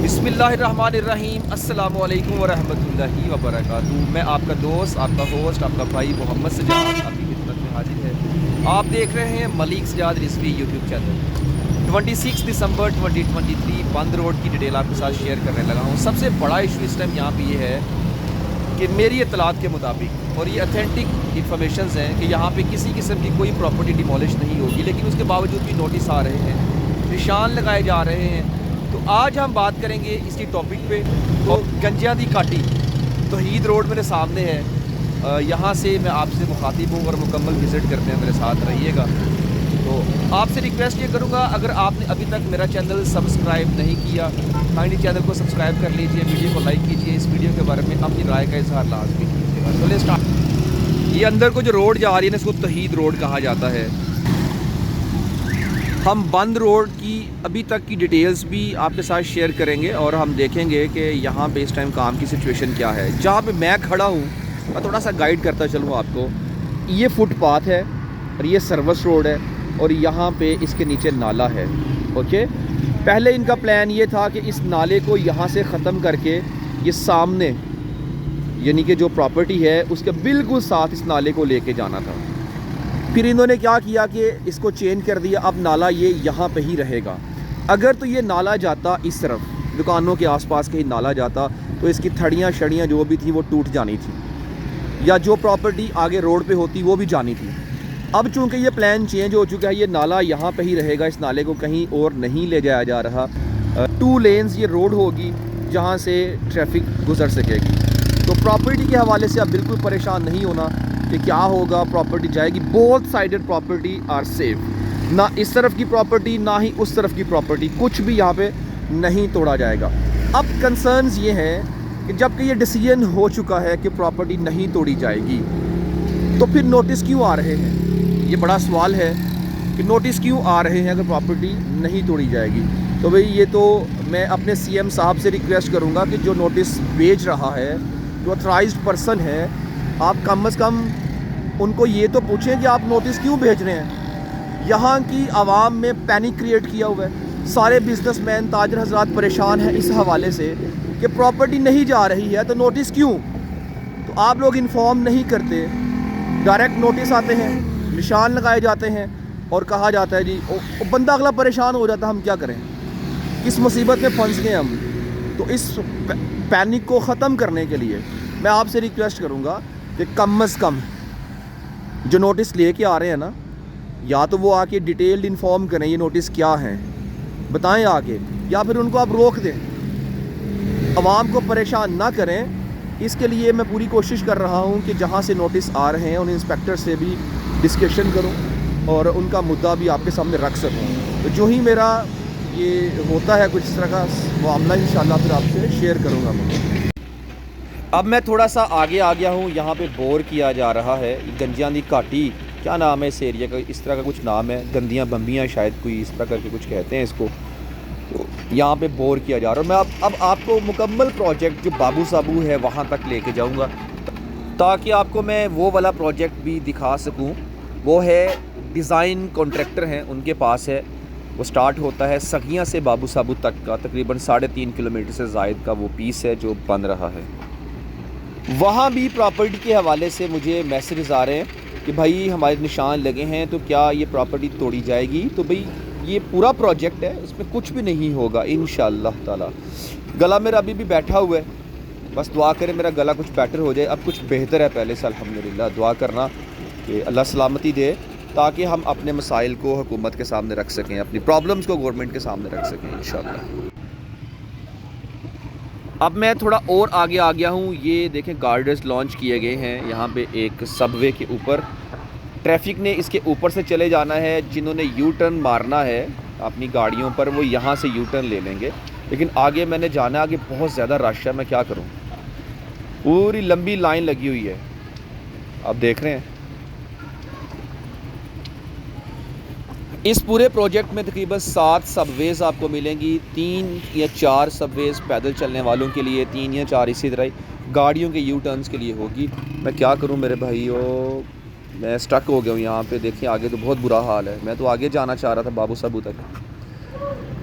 बिस्मिल्लाहिर्रहमानिर्रहीम अस्सलामु अलैकुम वरहमतुल्लाहि वबरकातुहू। मैं आपका दोस्त, आपका होस्ट, आपका भाई मोहम्मद सजाद आपकी खिदमत में हाजिर है। आप देख रहे हैं मलिक सजाद रिजवी यूट्यूब चैनल। 26 दिसंबर 2023 बंद रोड की डिटेल आपके साथ शेयर करने लगा हूँ। सबसे बड़ा इशू इस टाइम यहाँ पे ये है कि मेरी इत्तलात के मुताबिक, और ये अथेंटिक इन्फॉर्मेशन हैं, कि यहाँ पे किसी किस्म की कोई प्रॉपर्टी डिमोलिश नहीं होगी, लेकिन उसके बावजूद भी नोटिस आ रहे हैं, निशान लगाए जा रहे हैं। तो आज हम बात करेंगे इसी टॉपिक पे। तो गंजिया दी काटी तौहीद रोड मेरे सामने है, यहाँ से मैं आपसे मुखातिब हूँ और मुकम्मल विज़िट करते हैं, मेरे साथ रहिएगा। तो आपसे रिक्वेस्ट ये करूँगा, अगर आपने अभी तक मेरा चैनल सब्सक्राइब नहीं किया, काइंडली चैनल को सब्सक्राइब कर लीजिए, वीडियो को लाइक कीजिए, इस वीडियो के बारे में अपनी राय का इजहार लाजमी कीजिएगा। चलिए स्टार्ट। ये अंदर को जो रोड जा रही है ना, इसको तौहीद रोड कहा जाता है। हम बंद रोड की अभी तक की डिटेल्स भी आपके साथ शेयर करेंगे और हम देखेंगे कि यहाँ पे इस टाइम काम की सिचुएशन क्या है। जहाँ पे मैं खड़ा हूँ, मैं थोड़ा सा गाइड करता चलूँ आपको। ये फुटपाथ है और ये सर्विस रोड है और यहाँ पे इसके नीचे नाला है। ओके, पहले इनका प्लान ये था कि इस नाले को यहाँ से ख़त्म करके ये सामने, यानी कि जो प्रॉपर्टी है उसके बिल्कुल साथ इस नाले को लेके जाना था। फिर इन्होंने क्या किया कि इसको चेंज कर दिया, अब नाला ये यहाँ पे ही रहेगा। अगर तो ये नाला जाता इस तरफ, दुकानों के आसपास कहीं नाला जाता, तो इसकी थड़ियाँ शड़ियाँ जो भी थी वो टूट जानी थी, या जो प्रॉपर्टी आगे रोड पे होती वो भी जानी थी। अब चूँकि ये प्लान चेंज हो चुका है, ये नाला यहाँ पे ही रहेगा, इस नाले को कहीं और नहीं ले जाया जा रहा। 2 लेन्स ये रोड होगी जहाँ से ट्रैफिक गुजर सकेगी। तो प्रॉपर्टी के हवाले से आप बिल्कुल परेशान नहीं होना कि क्या होगा, प्रॉपर्टी जाएगी। Both sided property are safe, ना इस तरफ की प्रॉपर्टी ना ही उस तरफ की प्रॉपर्टी, कुछ भी यहाँ पे नहीं तोड़ा जाएगा। अब कंसर्न्स ये हैं कि जबकि ये डिसीजन हो चुका है कि प्रॉपर्टी नहीं तोड़ी जाएगी, तो फिर नोटिस क्यों आ रहे हैं? ये बड़ा सवाल है कि नोटिस क्यों आ रहे हैं अगर प्रॉपर्टी नहीं तोड़ी जाएगी। तो भाई ये तो मैं अपने CM साहब से रिक्वेस्ट करूँगा कि जो नोटिस भेज रहा है, जो ऑथराइज्ड पर्सन है, आप कम से कम उनको ये तो पूछें कि आप नोटिस क्यों भेज रहे हैं। यहाँ की आवाम में पैनिक क्रिएट किया हुआ है, सारे बिजनेसमैन ताजर हजरात परेशान हैं इस हवाले से कि प्रॉपर्टी नहीं जा रही है, तो नोटिस क्यों? तो आप लोग इन्फॉर्म नहीं करते, डायरेक्ट नोटिस आते हैं, निशान लगाए जाते हैं और कहा जाता है जी, बंदा अगला परेशान हो जाता है। हम क्या करें, किस मुसीबत में फंस गए हम। तो इस पैनिक को ख़त्म करने के लिए मैं आपसे रिक्वेस्ट करूँगा कि कम से कम जो नोटिस लेके आ रहे हैं ना, या तो वो आके डिटेल्ड इन्फॉर्म करें ये नोटिस क्या हैं, बताएं आके, या फिर उनको आप रोक दें, आवाम को परेशान ना करें। इसके लिए मैं पूरी कोशिश कर रहा हूं कि जहां से नोटिस आ रहे हैं उन इंस्पेक्टर से भी डिस्कशन करूं और उनका मुद्दा भी आपके सामने रख सकूं। तो जो ही मेरा ये होता है कुछ इस तरह का मामला, इंशाल्लाह फिर आपसे शेयर करूँगा मैं। अब मैं थोड़ा सा आगे आ गया हूँ, यहाँ पे बोर किया जा रहा है। गंजिया दी काटी, क्या नाम है इस एरिया का, इस तरह का कुछ नाम है, गंदियाँ बम्बियाँ शायद कोई इस तरह करके कुछ कहते हैं इसको। तो यहाँ पे बोर किया जा रहा है। मैं अब आपको मुकम्मल प्रोजेक्ट जो बाबू साबू है वहाँ तक लेके जाऊँगा, ताकि आपको मैं वो वाला प्रोजेक्ट भी दिखा सकूँ। वो है डिज़ाइन कॉन्ट्रैक्टर हैं, उनके पास है। वो स्टार्ट होता है सगियाँ से बाबू साबू तक का, तकरीबन 3.5 किलोमीटर से ज़ायद का वो पीस है जो बन रहा है। वहाँ भी प्रॉपर्टी के हवाले से मुझे मैसेजेस आ रहे हैं कि भाई हमारे निशान लगे हैं, तो क्या ये प्रॉपर्टी तोड़ी जाएगी? तो भाई ये पूरा प्रोजेक्ट है, इसमें कुछ भी नहीं होगा इंशाअल्लाह ताला। गला मेरा अभी भी बैठा हुआ है, बस दुआ करें मेरा गला कुछ बेटर हो जाए। अब कुछ बेहतर है पहले से, अल्हम्दुलिल्लाह। दुआ करना कि अल्लाह सलामती दे, ताकि हम अपने मसाइल को हुकूमत के सामने रख सकें, अपनी प्रॉब्लम्स को गवर्नमेंट के सामने रख सकें इंशाअल्लाह। अब मैं थोड़ा और आगे आ गया हूँ। ये देखें गार्डर्स लॉन्च किए गए हैं यहाँ पे एक सबवे के ऊपर। ट्रैफिक ने इसके ऊपर से चले जाना है, जिन्होंने यू टर्न मारना है अपनी गाड़ियों पर वो यहाँ से यू टर्न ले लेंगे। लेकिन आगे मैंने जाना, आगे बहुत ज़्यादा रश है, मैं क्या करूँ, पूरी लंबी लाइन लगी हुई है, आप देख रहे हैं। इस पूरे प्रोजेक्ट में तकरीबन 7 सबवेज़ आपको मिलेंगी, 3 या 4 सबवेज़ पैदल चलने वालों के लिए, 3 या 4 इसी तरह गाड़ियों के यू टर्न्स के लिए होगी। मैं क्या करूं मेरे भाइयों, मैं स्टक हो गया हूं यहाँ पे। देखिए आगे तो बहुत बुरा हाल है। मैं तो आगे जाना चाह रहा था बाबू साबू तक,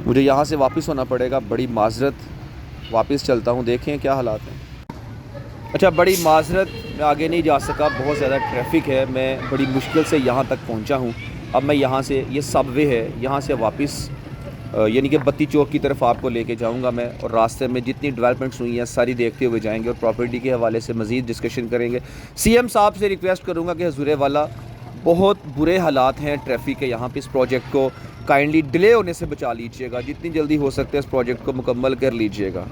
मुझे यहाँ से वापस होना पड़ेगा, बड़ी माजरत। वापस चलता हूँ, देखें क्या हालात हैं। अच्छा, बड़ी माजरत, मैं आगे नहीं जा सका, बहुत ज़्यादा ट्रैफिक है, मैं बड़ी मुश्किल से यहाँ तक पहुँचा हूँ। अब मैं यहाँ से, ये सबवे है, यहाँ से वापस यानी कि बत्ती चौक की तरफ आपको लेके जाऊँगा मैं, और रास्ते में जितनी डेवलपमेंट्स हुई हैं सारी देखते हुए जाएंगे और प्रॉपर्टी के हवाले से मज़ीद डिस्कशन करेंगे। सीएम साहब से रिक्वेस्ट करूँगा कि हजूर वाला बहुत बुरे हालात हैं ट्रैफिक के यहाँ पे, इस प्रोजेक्ट को काइंडली डिले होने से बचा लीजिएगा, जितनी जल्दी हो सकता है इस प्रोजेक्ट को मुकम्मल कर लीजिएगा।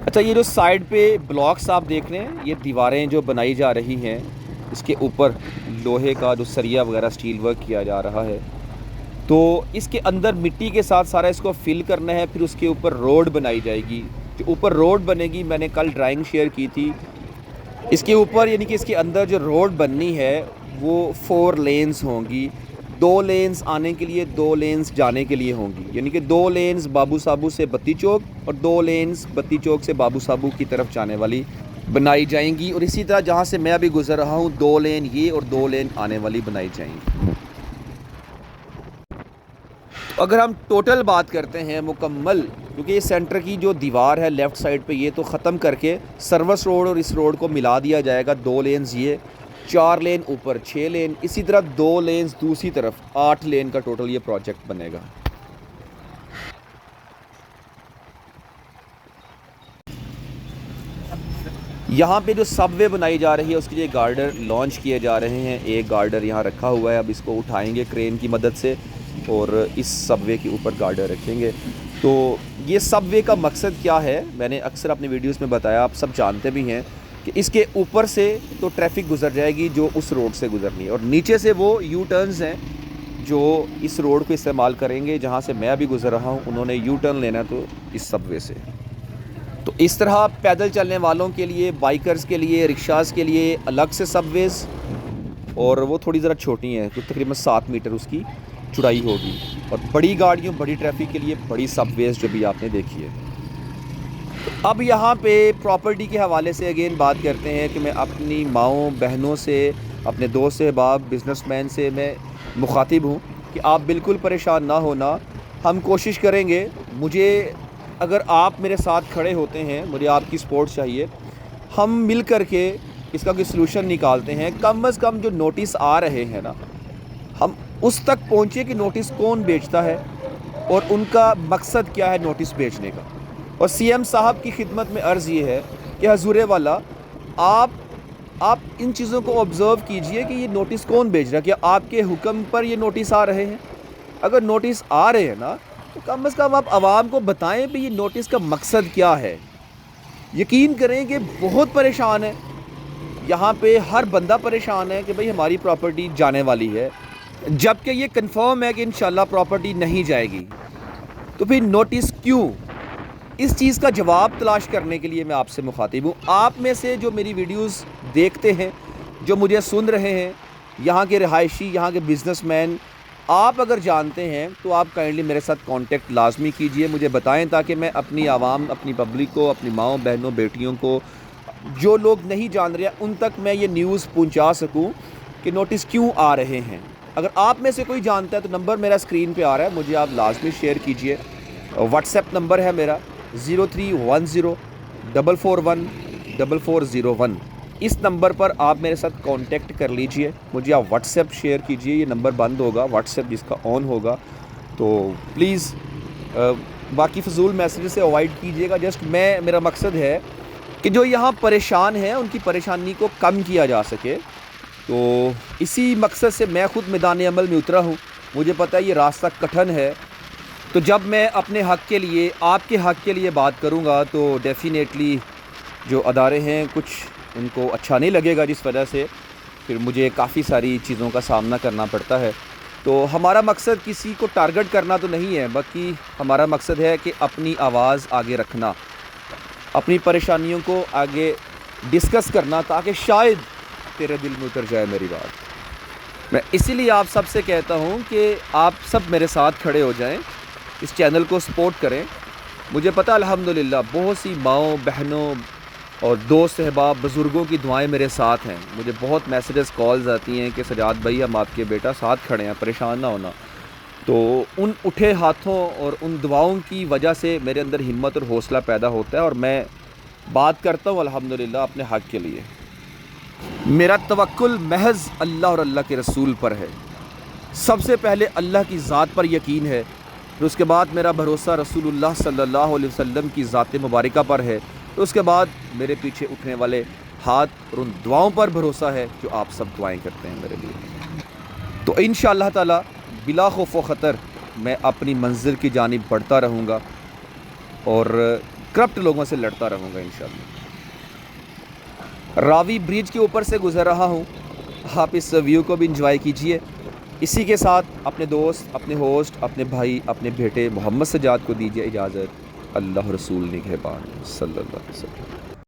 अच्छा, ये जो साइड पे ब्लॉक्स आप देख रहे हैं, ये दीवारें जो बनाई जा रही हैं, इसके ऊपर लोहे का जो सरिया वगैरह स्टील वर्क किया जा रहा है, तो इसके अंदर मिट्टी के साथ सारा इसको फिल करना है, फिर उसके ऊपर रोड बनाई जाएगी। जो ऊपर रोड बनेगी, मैंने कल ड्राइंग शेयर की थी, इसके ऊपर यानी कि इसके अंदर जो रोड बननी है वो 4 लेन्स होंगी, 2 लेन्स आने के लिए, 2 लेन्स जाने के लिए होंगी, यानी कि 2 लेन्स बाबू साबू से बत्ती चौक और 2 लेन्स बत्ती चौक से बाबू साबू की तरफ जाने वाली बनाई जाएंगी। और इसी तरह जहाँ से मैं अभी गुजर रहा हूँ, 2 लेन ये और 2 लेन आने वाली बनाई जाएंगी। तो अगर हम टोटल बात करते हैं मुकम्मल, क्योंकि ये सेंटर की जो दीवार है लेफ़्ट साइड पे, ये तो ख़त्म करके सर्विस रोड और इस रोड को मिला दिया जाएगा। 2 लेन्स ये, 4 लेन ऊपर, 6 लेन, इसी तरह 2 लेन्स दूसरी तरफ, 8 लेन का टोटल ये प्रोजेक्ट बनेगा। यहाँ पे जो सबवे बनाई जा रही है उसके लिए गार्डर लॉन्च किए जा रहे हैं। एक गार्डर यहाँ रखा हुआ है, अब इसको उठाएंगे क्रेन की मदद से और इस सबवे के ऊपर गार्डर रखेंगे। तो ये सबवे का मकसद क्या है, मैंने अक्सर अपनी वीडियोस में बताया, आप सब जानते भी हैं कि इसके ऊपर से तो ट्रैफिक गुजर जाएगी जो उस रोड से गुजरनी है, और नीचे से वो यू टर्न्स हैं जो इस रोड को इस्तेमाल करेंगे। जहाँ से मैं अभी गुजर रहा हूँ, उन्होंने यू टर्न लेना तो इस सबवे से। तो इस तरह पैदल चलने वालों के लिए, बाइकर्स के लिए, रिक्शाज़ के लिए अलग से सबवेज़, और वो थोड़ी ज़रा छोटी हैं, तो तकरीबन 7 मीटर उसकी चौड़ाई होगी, और बड़ी गाड़ियों, बड़ी ट्रैफिक के लिए बड़ी सबवेज़ जो भी आपने देखी है। तो अब यहाँ पे प्रॉपर्टी के हवाले से अगेन बात करते हैं कि मैं अपनी माँओं बहनों से, अपने दोस्त अहबाब, बिज़नेसमैन से मैं मुखातिब हूँ कि आप बिल्कुल परेशान ना होना। हम कोशिश करेंगे, मुझे अगर आप मेरे साथ खड़े होते हैं, मुझे आपकी सपोर्ट चाहिए, हम मिल कर के इसका कोई सलूशन निकालते हैं। कम अज़ कम जो नोटिस आ रहे हैं ना, हम उस तक पहुँचे कि नोटिस कौन बेचता है और उनका मकसद क्या है नोटिस बेचने का। और सीएम साहब की खिदमत में अर्ज़ ये है कि हजूर वाला, आप इन चीज़ों को ऑब्ज़र्व कीजिए कि ये नोटिस कौन बेच रहा है, क्या आपके हुक्म पर ये नोटिस आ रहे हैं? अगर नोटिस आ रहे हैं ना, तो कम अज़ कम आप आवाम को बताएं भी ये नोटिस का मकसद क्या है। यकीन करें कि बहुत परेशान है, यहाँ पे हर बंदा परेशान है कि भाई हमारी प्रॉपर्टी जाने वाली है, जबकि ये कंफर्म है कि इंशाल्लाह प्रॉपर्टी नहीं जाएगी। तो फिर नोटिस क्यों? इस चीज़ का जवाब तलाश करने के लिए मैं आपसे मुखातिब हूँ। आप में से जो मेरी वीडियोस देखते हैं, जो मुझे सुन रहे हैं, यहाँ के रहायशी, यहाँ के बिज़नेसमैन, आप अगर जानते हैं तो आप काइंडली मेरे साथ कांटेक्ट लाजमी कीजिए, मुझे बताएं, ताकि मैं अपनी आवाम, अपनी पब्लिक को, अपनी माँओं बहनों बेटियों को, जो लोग नहीं जान रहे, उन तक मैं ये न्यूज़ पहुंचा सकूं कि नोटिस क्यों आ रहे हैं। अगर आप में से कोई जानता है तो नंबर मेरा स्क्रीन पे आ रहा है, मुझे आप लाजमी शेयर कीजिए। व्हाट्सएप नंबर है मेरा 0310441401। इस नंबर पर आप मेरे साथ कांटेक्ट कर लीजिए, मुझे आप व्हाट्सएप शेयर कीजिए। ये नंबर बंद होगा, व्हाट्सएप जिसका ऑन होगा, तो प्लीज़ बाकी फ़जूल मैसेज से अवॉइड कीजिएगा। जस्ट मेरा मकसद है कि जो यहाँ परेशान हैं उनकी परेशानी को कम किया जा सके। तो इसी मकसद से मैं ख़ुद मैदान अमल में उतरा हूँ। मुझे पता है ये रास्ता कठिन है, तो जब मैं अपने हक़ के लिए, आपके हक़ के लिए बात करूँगा तो डेफ़िनेटली जो अदारे हैं कुछ उनको अच्छा नहीं लगेगा, जिस वजह से फिर मुझे काफ़ी सारी चीज़ों का सामना करना पड़ता है। तो हमारा मकसद किसी को टारगेट करना तो नहीं है, बल्कि हमारा मकसद है कि अपनी आवाज़ आगे रखना, अपनी परेशानियों को आगे डिस्कस करना, ताकि शायद तेरे दिल में उतर जाए मेरी बात। मैं इसीलिए आप सब से कहता हूँ कि आप सब मेरे साथ खड़े हो जाएं, इस चैनल को सपोर्ट करें। मुझे पता अल्हम्दुलिल्लाह बहुत सी माँओं बहनों और दोस्त अहबाब बुज़ुर्गों की दुआएं मेरे साथ हैं। मुझे बहुत मैसेजेस, कॉल्स आती हैं कि सजाद भाई हम आपके बेटा साथ खड़े हैं, परेशान ना होना। तो उन उठे हाथों और उन दुआओं की वजह से मेरे अंदर हिम्मत और हौसला पैदा होता है और मैं बात करता हूँ अल्हम्दुलिल्लाह अपने हक़ के लिए। मेरा तवक्कुल महज़ अल्लाह और अल्लाह के रसूल पर है। सबसे पहले अल्लाह की ज़ात पर यकीन है, फिर उसके बाद मेरा भरोसा रसूलुल्लाह सल्लल्लाहु अलैहि वसल्लम की ज़ात मुबारका पर है, तो उसके बाद मेरे पीछे उठने वाले हाथ और उन दुआओं पर भरोसा है जो आप सब दुआएं करते हैं मेरे लिए। तो इंशाअल्लाह ताला बिला खौफ व ख़तर मैं अपनी मंजिल की जानिब बढ़ता रहूँगा और करप्ट लोगों से लड़ता रहूँगा इंशाअल्लाह। रावी ब्रिज के ऊपर से गुज़र रहा हूँ, आप इस व्यू को भी इंजॉय कीजिए। इसी के साथ अपने दोस्त, अपने होस्ट, अपने भाई, अपने बेटे मोहम्मद सजाद को दीजिए इजाज़त। अल्लाह रसूल निगहबान सल्लल्लाहु अलैहि वसल्लम।